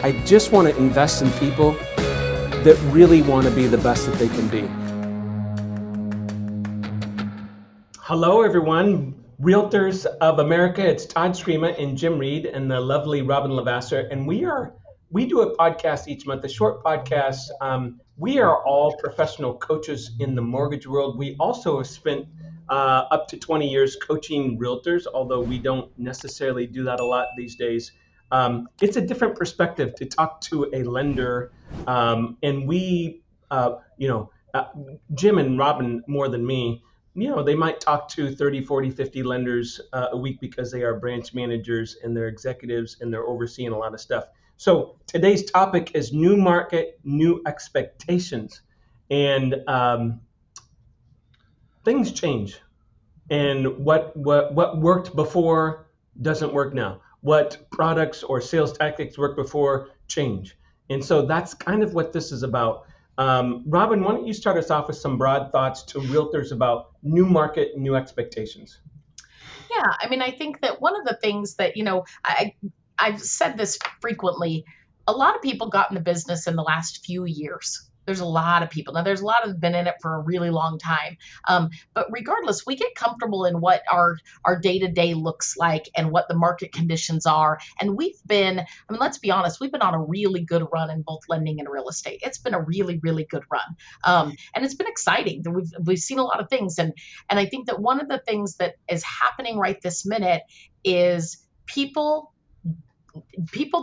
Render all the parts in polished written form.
I just want to invest in people that really want to be the best that they can be. Hello, everyone. Realtors of America, it's Todd Scrima and Jimmie and the lovely Robyn LaVassaur, and we do a podcast each month, a short podcast. We are all professional coaches in the mortgage world. We also have spent up to 20 years coaching realtors, although we don't necessarily do that a lot these days. It's a different perspective to talk to a lender, and Jim and Robyn more than me, they might talk to 30, 40, 50 lenders a week because they are branch managers and they're executives and they're overseeing a lot of stuff. So today's topic is new market, new expectations. And things change. And what worked before doesn't work now. What products or sales tactics worked before change. And so that's kind of what this is about. Robyn, why don't you start us off with some broad thoughts to realtors about new market, new expectations? Yeah, I mean, I think that one of the things that, I've said this frequently, a lot of people got in the business in the last few years. There's a lot of people. Now, there's a lot of been in it for a really long time. But regardless, we get comfortable in what our day-to-day looks like and what the market conditions are. And let's be honest, we've been on a really good run in both lending and real estate. It's been a really, really good run. And it's been exciting. We've seen a lot of things. And I think that one of the things that is happening right this minute is people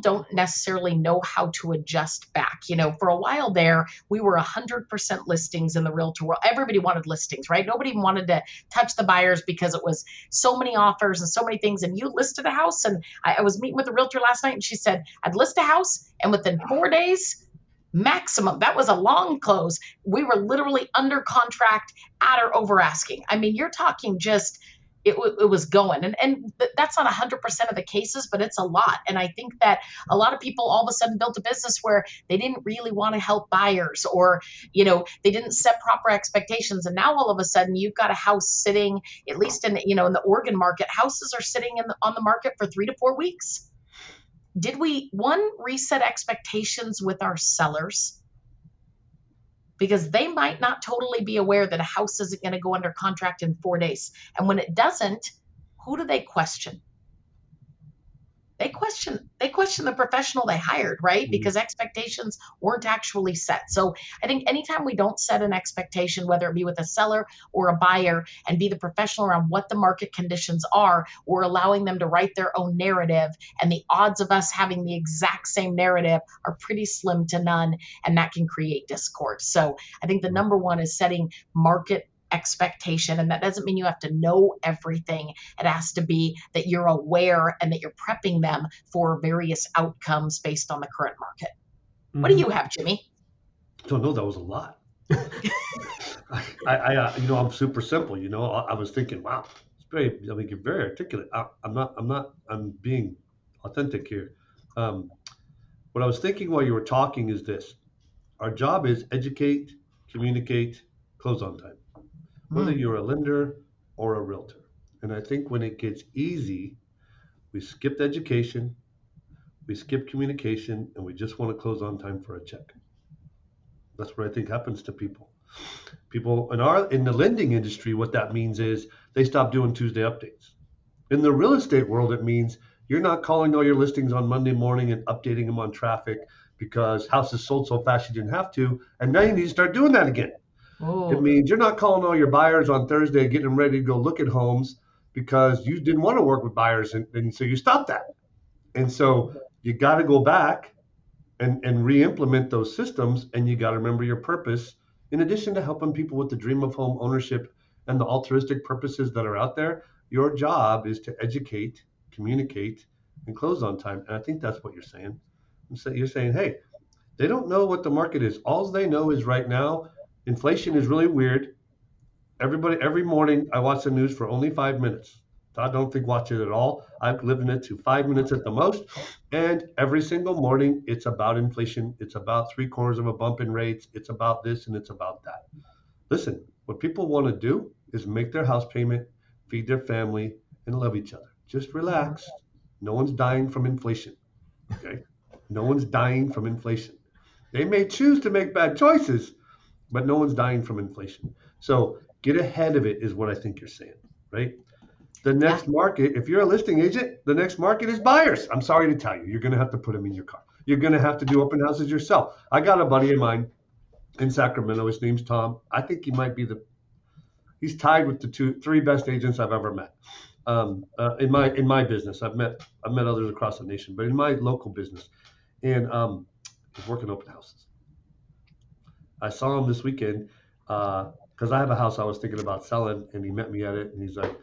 don't necessarily know how to adjust back. For a while there, we were 100% listings in the realtor world. Everybody wanted listings, right? Nobody wanted to touch the buyers because it was so many offers and so many things. And you listed a house, and I was meeting with a realtor last night, and she said, I'd list a house, and within 4 days, maximum, that was a long close, we were literally under contract at or over asking. I mean, you're talking just it was going. And that's not 100% of the cases, but it's a lot. And I think that a lot of people all of a sudden built a business where they didn't really want to help buyers, or, they didn't set proper expectations. And now all of a sudden you've got a house sitting, at least in the Oregon market, houses are sitting on the market for 3 to 4 weeks. Did we, reset expectations with our sellers? Because they might not totally be aware that a house isn't going to go under contract in 4 days. And when it doesn't, who do they question? They question the professional they hired, right? Because expectations weren't actually set. So I think anytime we don't set an expectation, whether it be with a seller or a buyer, and be the professional around what the market conditions are, we're allowing them to write their own narrative. And the odds of us having the exact same narrative are pretty slim to none. And that can create discord. So I think the number one is setting market expectation. And that doesn't mean you have to know everything. It has to be that you're aware and that you're prepping them for various outcomes based on the current market. Mm-hmm. What do you have, Jimmie? Don't know. That was a lot. I'm super simple. I was thinking, wow, you're very articulate. I'm being authentic here. What I was thinking while you were talking is this: our job is educate, communicate, close on time. Whether you're a lender or a realtor. And I think when it gets easy, we skip education, we skip communication, and we just want to close on time for a check. That's what I think happens to people. People in the lending industry, what that means is they stop doing Tuesday updates. In the real estate world, it means you're not calling all your listings on Monday morning and updating them on traffic because houses sold so fast you didn't have to, and now you need to start doing that again. Oh. It means you're not calling all your buyers on Thursday, getting them ready to go look at homes because you didn't want to work with buyers, and so you stopped that. And so you got to go back and re-implement those systems, and you got to remember your purpose. In addition to helping people with the dream of home ownership and the altruistic purposes that are out there, your job is to educate, communicate, and close on time. And I think that's what you're saying. You're saying, hey, they don't know what the market is. All they know is right now, inflation is really weird. Every morning, I watch the news for only 5 minutes. I don't think watch it at all. I've limited it to 5 minutes at the most. And every single morning, it's about inflation. It's about 3/4 of a bump in rates. It's about this and it's about that. Listen, what people want to do is make their house payment, feed their family, and love each other. Just relax. No one's dying from inflation. Okay. No one's dying from inflation. They may choose to make bad choices, but no one's dying from inflation. So get ahead of it is what I think you're saying, right? The Yeah. next market, if you're a listing agent, the next market is buyers. I'm sorry to tell you, you're going to have to put them in your car. You're going to have to do open houses yourself. I got a buddy of mine in Sacramento. His name's Tom. I think he might be he's tied with the three best agents I've ever met. In my business, I've met others across the nation, but in my local business, and he's working open houses. I saw him this weekend because I have a house I was thinking about selling, and he met me at it, and he's like,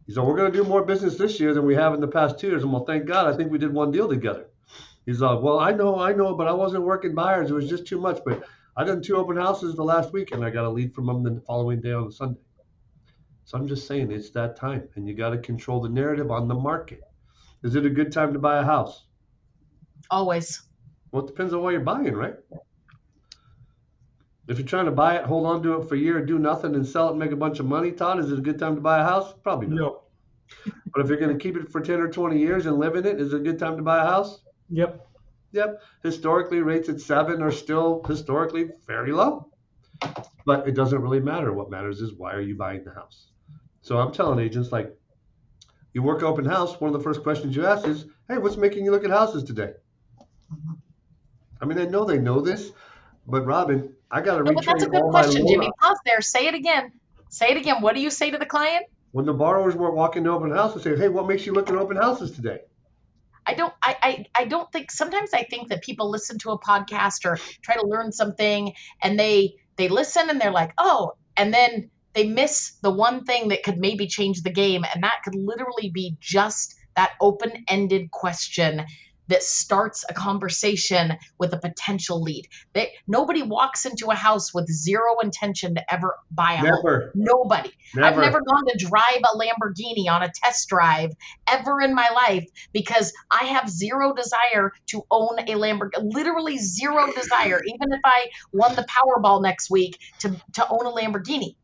we're going to do more business this year than we have in the past 2 years. And well, thank God, I think we did one deal together. He's like, well, I know, but I wasn't working buyers. It was just too much. But I done 2 open houses the last week, and I got a lead from him the following day on the Sunday. So I'm just saying it's that time, and you got to control the narrative on the market. Is it a good time to buy a house? Always. Well, it depends on what you're buying, right? If you're trying to buy it, hold on to it for a year, do nothing, and sell it and make a bunch of money, Todd, is it a good time to buy a house? Probably not. No. But if you're going to keep it for 10 or 20 years and live in it, is it a good time to buy a house? Yep. Yep. Historically, rates at 7 are still historically very low. But it doesn't really matter. What matters is why are you buying the house? So I'm telling agents, like, you work open house, one of the first questions you ask is, hey, what's making you look at houses today? I mean, I know they know this, but Robyn, I got to No, but that's a retrain good all my question, loan. Jimmie. Pause there. Say it again. Say it again. What do you say to the client? When the borrowers were walking to open houses, say, hey, what makes you look at open houses today? I don't think, sometimes I think that people listen to a podcast or try to learn something and they listen and they're like, oh, and then they miss the one thing that could maybe change the game. And that could literally be just that open-ended question that starts a conversation with a potential lead. Nobody walks into a house with zero intention to ever buy a home. Nobody. I've never gone to drive a Lamborghini on a test drive ever in my life because I have zero desire to own a Lamborghini, literally zero desire, even if I won the Powerball next week to own a Lamborghini.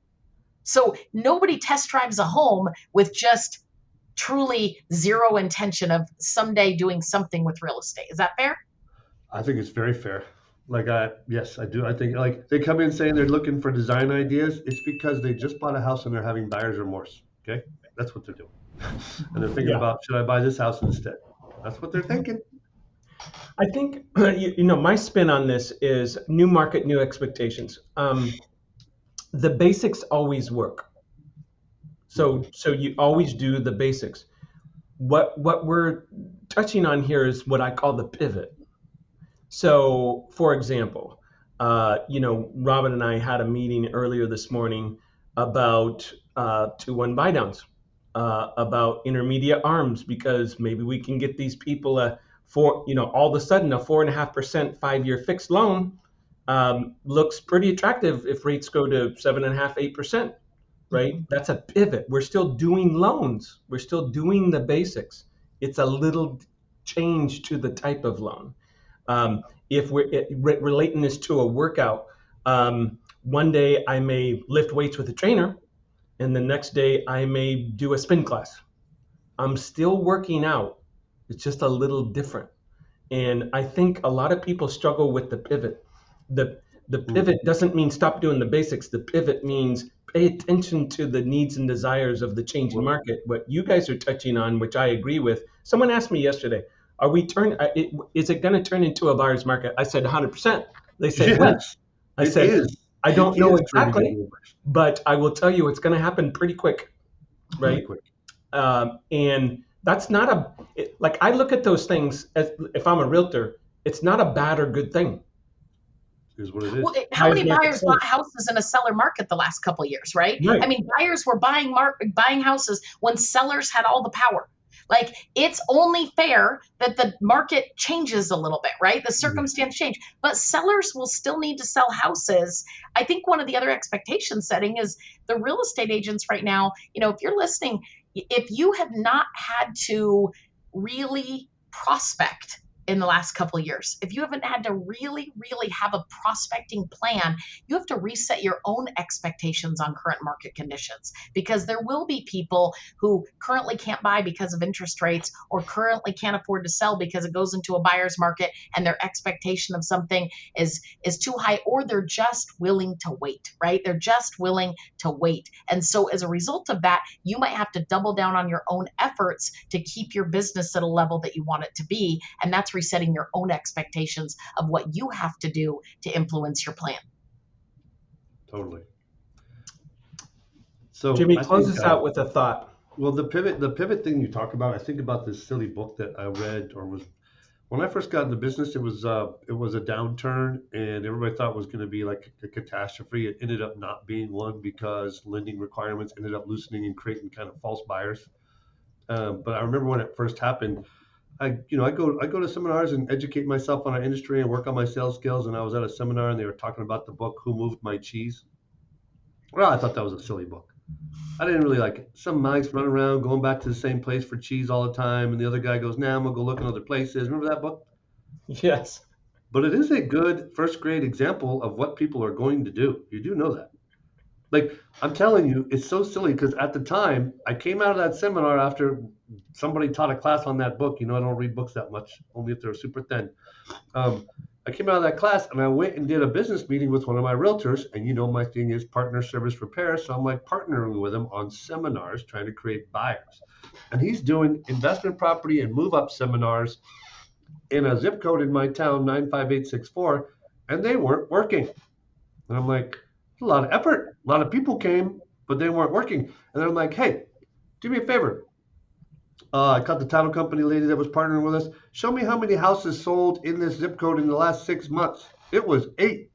So nobody test drives a home with just truly zero intention of someday doing something with real estate. Is that fair? I think it's very fair. Yes, I do. I think like they come in saying they're looking for design ideas. It's because they just bought a house and they're having buyer's remorse. Okay. That's what they're doing. And they're thinking about, should I buy this house instead? That's what they're thinking. I think, my spin on this is new market, new expectations. The basics always work. So you always do the basics. What we're touching on here is what I call the pivot. So, for example, Robyn and I had a meeting earlier this morning about 2-1 buy downs, about intermediate arms, because maybe we can get these people all of a sudden a 4.5% 5-year fixed loan looks pretty attractive if rates go to 7.5%, 8%. Right? That's a pivot. We're still doing loans. We're still doing the basics. It's a little change to the type of loan. If we're relating this to a workout, one day I may lift weights with a trainer, and the next day I may do a spin class. I'm still working out. It's just a little different. And I think a lot of people struggle with the pivot. The pivot doesn't mean stop doing the basics. The pivot means pay attention to the needs and desires of the changing market. What you guys are touching on, which I agree with. Someone asked me yesterday, is it going to turn into a buyer's market? I said 100%. They said, yes, I said, I don't know exactly, but I will tell you it's going to happen pretty quick, right? Pretty quick. And that's not I look at those things as, if I'm a realtor, it's not a bad or good thing. Is what it is. Well, how many buyers bought houses in a seller market the last couple of years, right? I mean, buyers were buying houses when sellers had all the power. Like, it's only fair that the market changes a little bit, right? The circumstance change, but sellers will still need to sell houses. I think one of the other expectation setting is the real estate agents right now, if you're listening, if you have not had to really prospect in the last couple of years. If you haven't had to really, really have a prospecting plan, you have to reset your own expectations on current market conditions, because there will be people who currently can't buy because of interest rates, or currently can't afford to sell because it goes into a buyer's market and their expectation of something is too high, or they're just willing to wait, right? They're just willing to wait. And so as a result of that, you might have to double down on your own efforts to keep your business at a level that you want it to be. And that's resetting your own expectations of what you have to do to influence your plan. Totally. So Jimmie, close us out with a thought. Well, the pivot thing you talk about, I think about this silly book that I read, or was when I first got into business. It was a downturn, and everybody thought it was going to be like a catastrophe. It ended up not being one, because lending requirements ended up loosening and creating kind of false buyers. But I remember when it first happened, I go to seminars and educate myself on our industry and work on my sales skills. And I was at a seminar and they were talking about the book "Who Moved My Cheese." Well, I thought that was a silly book. I didn't really like it. Some mice running around going back to the same place for cheese all the time, and the other guy goes, "Nah, I'm gonna go look in other places." Remember that book? Yes. But it is a good first grade example of what people are going to do. You do know that. Like, I'm telling you, it's so silly, because at the time, I came out of that seminar after somebody taught a class on that book. I don't read books that much, only if they're super thin. I came out of that class and I went and did a business meeting with one of my realtors. And my thing is partner, service, repair. So I'm like partnering with him on seminars, trying to create buyers. And he's doing investment property and move up seminars in a zip code in my town, 95864, and they weren't working. And I'm like, a lot of effort. A lot of people came, but they weren't working. And then I'm like, hey, do me a favor. I caught the title company lady that was partnering with us. Show me how many houses sold in this zip code in the last 6 months. It was 8.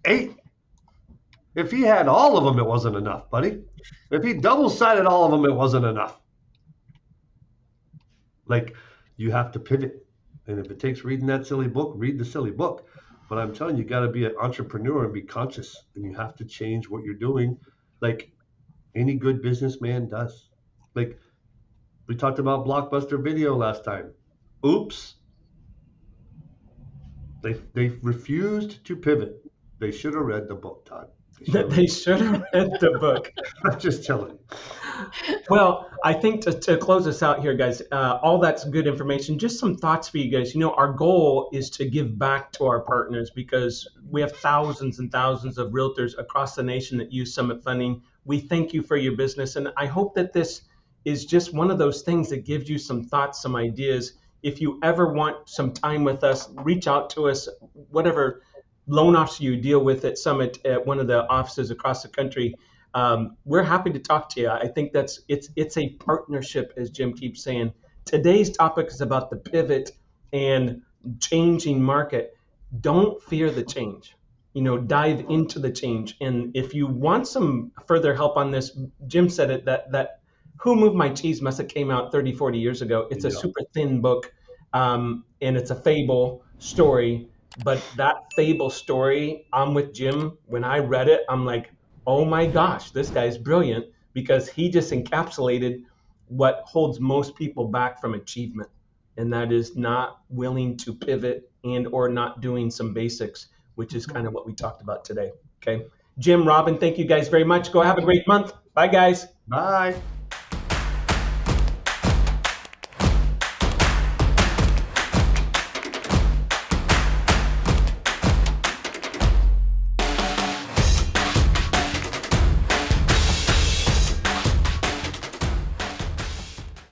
8. If he had all of them, it wasn't enough, buddy. If he double-sided all of them, it wasn't enough. Like, you have to pivot. And if it takes reading that silly book, read the silly book. But I'm telling you, you got to be an entrepreneur and be conscious. And you have to change what you're doing, like any good businessman does. Like, we talked about Blockbuster Video last time. Oops. They refused to pivot. They should have read the book, Todd. They should have read the book. I'm just telling you. Well, I think to close us out here, guys, all that's good information. Just some thoughts for you guys. Our goal is to give back to our partners, because we have thousands and thousands of realtors across the nation that use Summit Funding. We thank you for your business. And I hope that this is just one of those things that gives you some thoughts, some ideas. If you ever want some time with us, reach out to us, whatever loan officer you deal with at Summit, at one of the offices across the country. We're happy to talk to you. I think it's a partnership, as Jim keeps saying. Today's topic is about the pivot and changing market. Don't fear the change. Dive into the change. And if you want some further help on this, Jim said it, that Who Moved My Cheese must have came out 30, 40 years ago. It's a super thin book, and it's a fable story. But that fable story, I'm with Jim. When I read it, I'm like, oh my gosh, this guy's brilliant, because he just encapsulated what holds most people back from achievement. And that is not willing to pivot and or not doing some basics, which is kind of what we talked about today. Okay. Jim, Robyn, thank you guys very much. Go have a great month. Bye, guys. Bye.